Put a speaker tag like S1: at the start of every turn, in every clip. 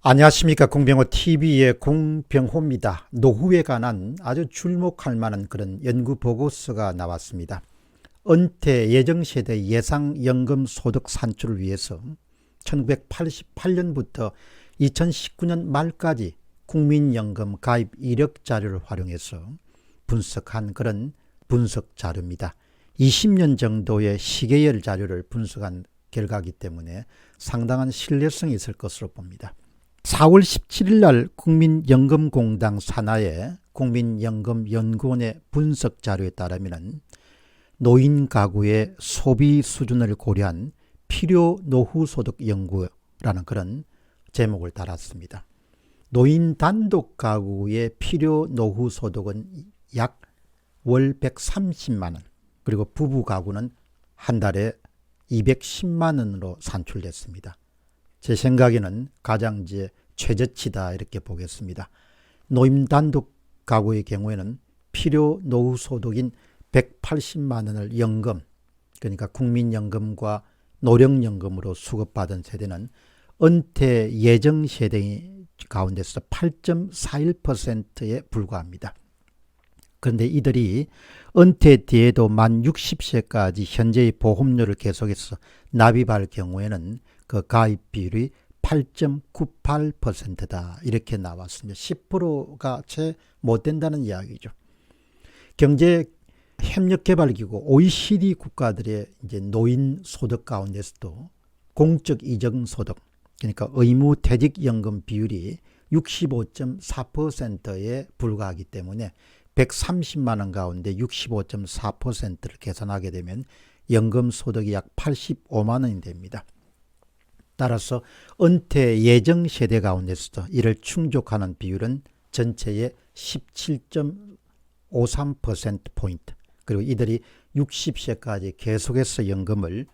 S1: 안녕하십니까. 공병호 TV의 공병호입니다. 노후에 관한 아주 주목할 만한 그런 연구 보고서가 나왔습니다. 은퇴 예정세대 예상연금 소득 산출을 위해서 1988년부터 2019년 말까지 국민연금 가입 이력 자료를 활용해서 분석한 그런 분석 자료입니다. 20년 정도의 시계열 자료를 분석한 결과이기 때문에 상당한 신뢰성이 있을 것으로 봅니다. 4월 17일 날 국민연금공단 산하의 국민연금연구원의 분석 자료에 따르면 노인 가구의 소비 수준을 고려한 필요 노후소득 연구라는 그런 제목을 달았습니다. 노인 단독 가구의 필요 노후소득은 약 월 130만 원, 그리고 부부 가구는 한 달에 210만 원으로 산출됐습니다. 제 생각에는 가장 최저치다 이렇게 보겠습니다. 노인 단독 가구의 경우에는 필요 노후 소득인 180만 원을 연금, 그러니까 국민연금과 노령연금으로 수급받은 세대는 은퇴 예정 세대 가운데서 8.41%에 불과합니다. 그런데 이들이 은퇴 뒤에도 만 60세까지 현재의 보험료를 계속해서 납입할 경우에는 그 가입 비율이 8.98%다 이렇게 나왔습니다. 10%가 채 못 된다는 이야기죠. 경제협력개발기구 OECD 국가들의 이제 노인 소득 가운데서도 공적 이정 소득, 그러니까 의무퇴직연금 비율이 65.4%에 불과하기 때문에 130만 원 가운데 65.4%를 계산하게 되면 연금 소득이 약 85만 원이 됩니다. 따라서 은퇴 예정 세대 가운데서도 이를 충족하는 비율은 전체의 17.53%포인트, 그리고 이들이 60세까지 계속해서 연금을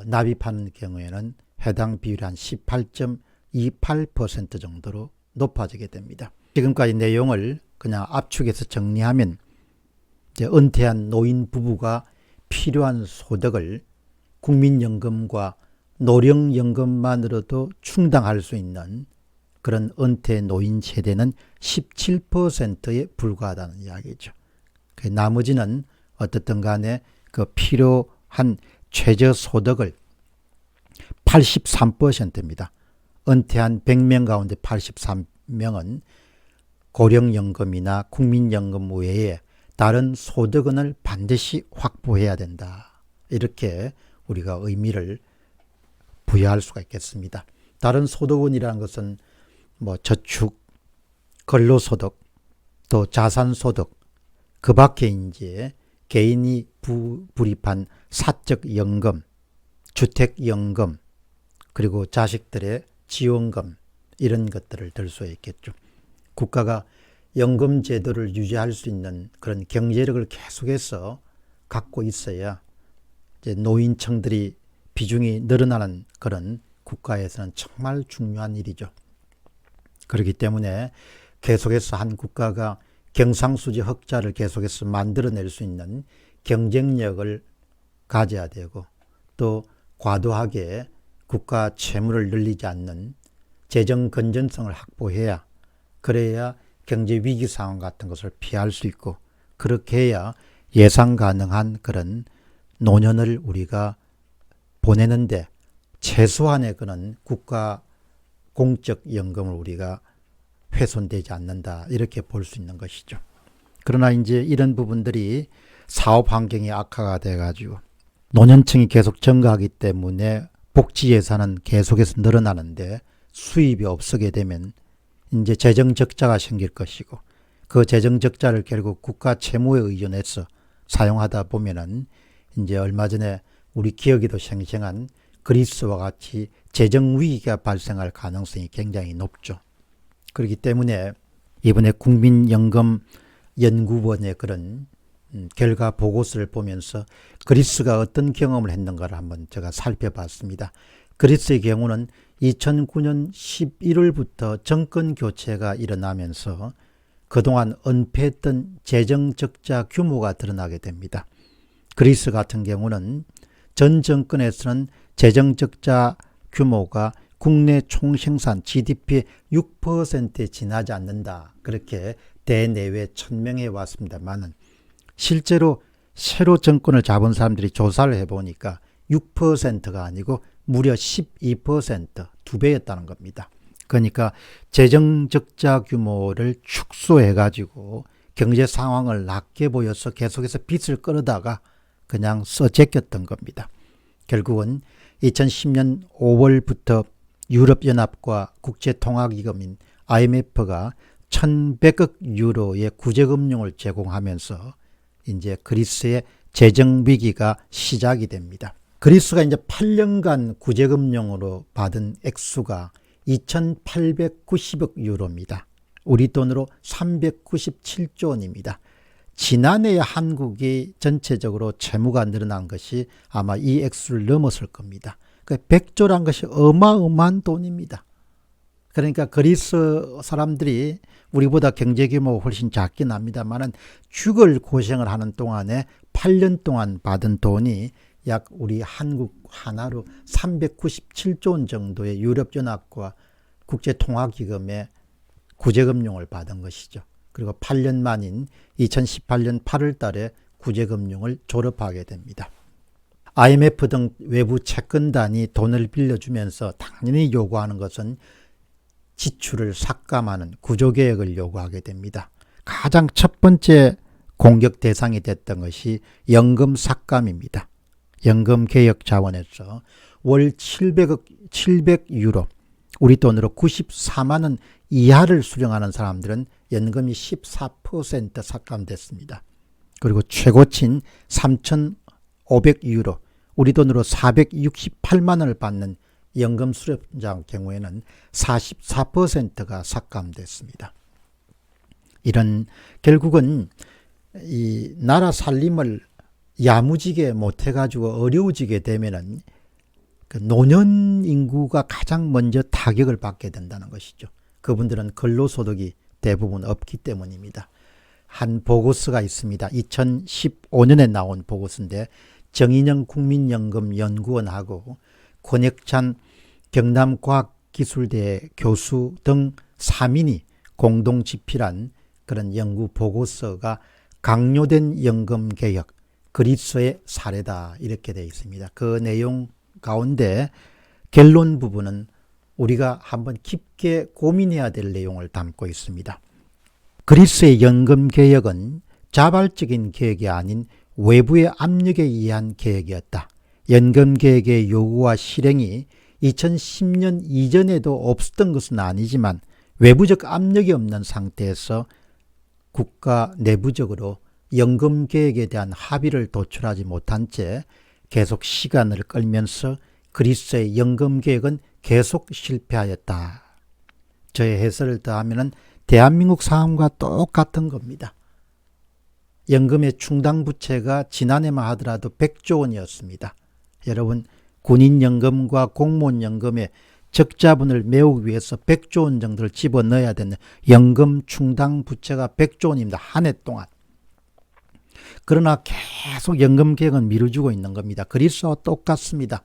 S1: 납입하는 경우에는 해당 비율이 한 18.28% 정도로 높아지게 됩니다. 지금까지 내용을 그냥 압축해서 정리하면 이제 은퇴한 노인 부부가 필요한 소득을 국민연금과 노령연금만으로도 충당할 수 있는 그런 은퇴 노인 세대는 17%에 불과하다는 이야기죠. 나머지는 어떻든 간에 그 필요한 최저소득을 83%입니다. 은퇴한 100명 가운데 83명은 고령연금이나 국민연금 외에 다른 소득원을 반드시 확보해야 된다. 이렇게 우리가 의미를 부여할 수가 있겠습니다. 다른 소득원이라는 것은 뭐 저축, 근로소득, 또 자산소득, 그 밖에 이제 개인이 불입한 사적연금, 주택연금, 그리고 자식들의 지원금, 이런 것들을 들 수 있겠죠. 국가가 연금 제도를 유지할 수 있는 그런 경제력을 계속해서 갖고 있어야 이제 노인층들이 비중이 늘어나는 그런 국가에서는 정말 중요한 일이죠. 그렇기 때문에 계속해서 한 국가가 경상수지 흑자를 계속해서 만들어낼 수 있는 경쟁력을 가져야 되고, 또 과도하게 국가 채무를 늘리지 않는 재정 건전성을 확보해야, 그래야 경제 위기 상황 같은 것을 피할 수 있고, 그렇게 해야 예상 가능한 그런 노년을 우리가 보내는데 최소한의 그런 국가 공적 연금을 우리가 훼손되지 않는다, 이렇게 볼 수 있는 것이죠. 그러나 이제 이런 부분들이 사업 환경이 악화가 돼가지고 노년층이 계속 증가하기 때문에 복지 예산은 계속해서 늘어나는데 수입이 없게 되면 이제 재정 적자가 생길 것이고, 그 재정 적자를 결국 국가 채무에 의존해서 사용하다 보면은 이제 얼마 전에 우리 기억에도 생생한 그리스와 같이 재정 위기가 발생할 가능성이 굉장히 높죠. 그렇기 때문에 이번에 국민연금연구원의 그런 결과 보고서를 보면서 그리스가 어떤 경험을 했는가를 한번 제가 살펴봤습니다. 그리스의 경우는 2009년 11월부터 정권 교체가 일어나면서 그동안 은폐했던 재정 적자 규모가 드러나게 됩니다. 그리스 같은 경우는 전 정권에서는 재정 적자 규모가 국내 총생산 GDP의 6%에 지나지 않는다. 그렇게 대내외 천명해 왔습니다만은 실제로 새로 정권을 잡은 사람들이 조사를 해보니까 6%가 아니고 무려 12%, 2배였다는 겁니다. 그러니까 재정 적자 규모를 축소해가지고 경제 상황을 낮게 보여서 계속해서 빚을 끌어다가 그냥 써제꼈던 겁니다. 결국은 2010년 5월부터 유럽연합과 국제통화기금인 IMF가 1100억 유로의 구제금융을 제공하면서 이제 그리스의 재정위기가 시작이 됩니다. 그리스가 이제 8년간 구제금융으로 받은 액수가 2890억 유로입니다. 우리 돈으로 397조 원입니다. 지난해 한국이 전체적으로 채무가 늘어난 것이 아마 이 액수를 넘었을 겁니다. 100조란 것이 어마어마한 돈입니다. 그러니까 그리스 사람들이 우리보다 경제 규모가 훨씬 작긴 합니다만 죽을 고생을 하는 동안에 8년 동안 받은 돈이 약 우리 한국 하나로 397조 원 정도의 유럽연합과 국제통화기금의 구제금융을 받은 것이죠. 그리고 8년 만인 2018년 8월 달에 구제금융을 졸업하게 됩니다. IMF 등 외부 채권단이 돈을 빌려주면서 당연히 요구하는 것은 지출을 삭감하는 구조개혁을 요구하게 됩니다. 가장 첫 번째 공격 대상이 됐던 것이 연금 삭감입니다. 연금 개혁 자원에서 월 700유로, 우리 돈으로 94만 원 이하를 수령하는 사람들은 연금이 14% 삭감됐습니다. 그리고 최고친 3,500유로, 우리 돈으로 468만 원을 받는 연금 수령자 경우에는 44%가 삭감됐습니다. 이런 결국은 이 나라 살림을 야무지게 못해가지고 어려워지게 되면은 그 노년 인구가 가장 먼저 타격을 받게 된다는 것이죠. 그분들은 근로소득이 대부분 없기 때문입니다. 한 보고서가 있습니다. 2015년에 나온 보고서인데 정인영 국민연금연구원하고 권혁찬 경남과학기술대 교수 등 3인이 공동 집필한 그런 연구 보고서가 강요된 연금개혁, 그리스의 사례다 이렇게 되어 있습니다. 그 내용 가운데 결론 부분은 우리가 한번 깊게 고민해야 될 내용을 담고 있습니다. 그리스의 연금개혁은 자발적인 계획이 아닌 외부의 압력에 의한 계획이었다. 연금개혁의 요구와 실행이 2010년 이전에도 없었던 것은 아니지만 외부적 압력이 없는 상태에서 국가 내부적으로 연금개혁에 대한 합의를 도출하지 못한 채 계속 시간을 끌면서 그리스의 연금개혁은 계속 실패하였다. 저의 해설을 더하면 대한민국 상황과 똑같은 겁니다. 연금의 충당부채가 지난해만 하더라도 100조 원이었습니다. 여러분, 군인연금과 공무원연금의 적자분을 메우기 위해서 100조 원 정도를 집어넣어야 되는 연금 충당부채가 100조 원입니다. 한 해 동안. 그러나 계속 연금개혁은 미뤄지고 있는 겁니다. 그리스와 똑같습니다.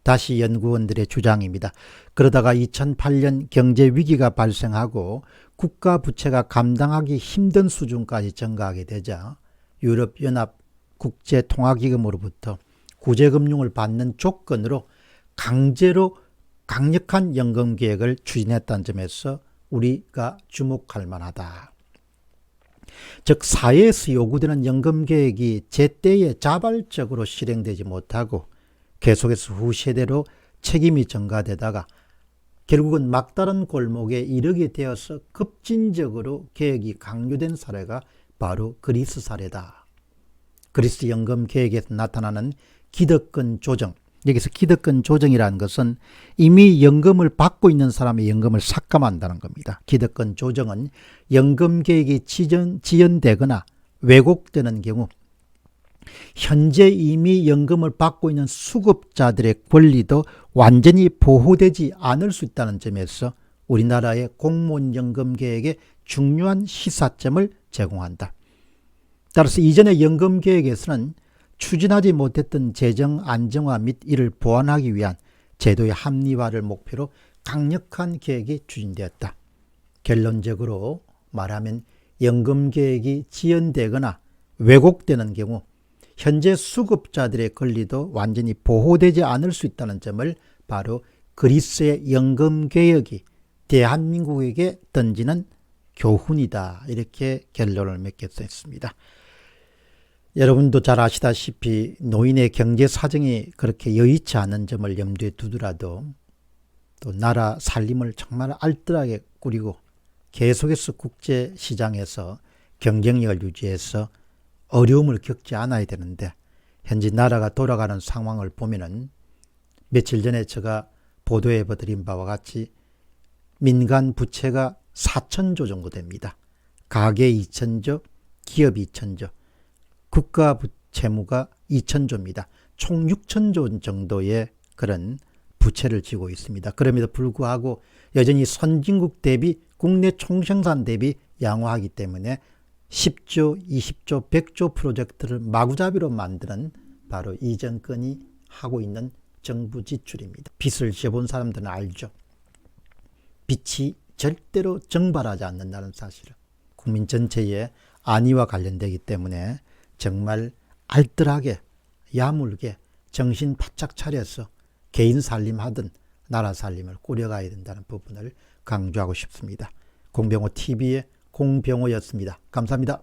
S1: 다시 연구원들의 주장입니다. 그러다가 2008년 경제위기가 발생하고 국가부채가 감당하기 힘든 수준까지 증가하게 되자 유럽연합 국제통화기금으로부터 구제금융을 받는 조건으로 강제로 강력한 연금개혁을 추진했다는 점에서 우리가 주목할 만하다. 즉 사회에서 요구되는 연금개혁이 제때에 자발적으로 실행되지 못하고 계속해서 후세대로 책임이 전가되다가 결국은 막다른 골목에 이르게 되어서 급진적으로 개혁이 강요된 사례가 바로 그리스 사례다. 그리스 연금개혁에서 나타나는 기득권 조정, 여기서 기득권 조정이라는 것은 이미 연금을 받고 있는 사람의 연금을 삭감한다는 겁니다. 기득권 조정은 연금개혁이 지연되거나 왜곡되는 경우 현재 이미 연금을 받고 있는 수급자들의 권리도 완전히 보호되지 않을 수 있다는 점에서 우리나라의 공무원 연금개혁에 중요한 시사점을 제공한다. 따라서 이전의 연금개혁에서는 추진하지 못했던 재정 안정화 및 이를 보완하기 위한 제도의 합리화를 목표로 강력한 계획이 추진되었다. 결론적으로 말하면 연금 계획이 지연되거나 왜곡되는 경우 현재 수급자들의 권리도 완전히 보호되지 않을 수 있다는 점을 바로 그리스의 연금 개혁이 대한민국에게 던지는 교훈이다. 이렇게 결론을 맺겠습니다. 여러분도 잘 아시다시피 노인의 경제 사정이 그렇게 여의치 않은 점을 염두에 두더라도 또 나라 살림을 정말 알뜰하게 꾸리고 계속해서 국제시장에서 경쟁력을 유지해서 어려움을 겪지 않아야 되는데 현재 나라가 돌아가는 상황을 보면은 며칠 전에 제가 보도해 드린 바와 같이 민간 부채가 4,000조 정도 됩니다. 가계 2,000조, 기업 2,000조, 국가 채무가 2,000조입니다. 총 6,000조 정도의 그런 부채를 지고 있습니다. 그럼에도 불구하고 여전히 선진국 대비 국내 총생산 대비 양호하기 때문에 10조, 20조, 100조 프로젝트를 마구잡이로 만드는 바로 이 정권이 하고 있는 정부 지출입니다. 빚을 지어본 사람들은 알죠. 빚이 절대로 정발하지 않는다는 사실을. 국민 전체의 안위와 관련되기 때문에 정말 알뜰하게 야물게 정신 바짝 차려서 개인 살림하든 나라 살림을 꾸려가야 된다는 부분을 강조하고 싶습니다. 공병호 TV의 공병호였습니다. 감사합니다.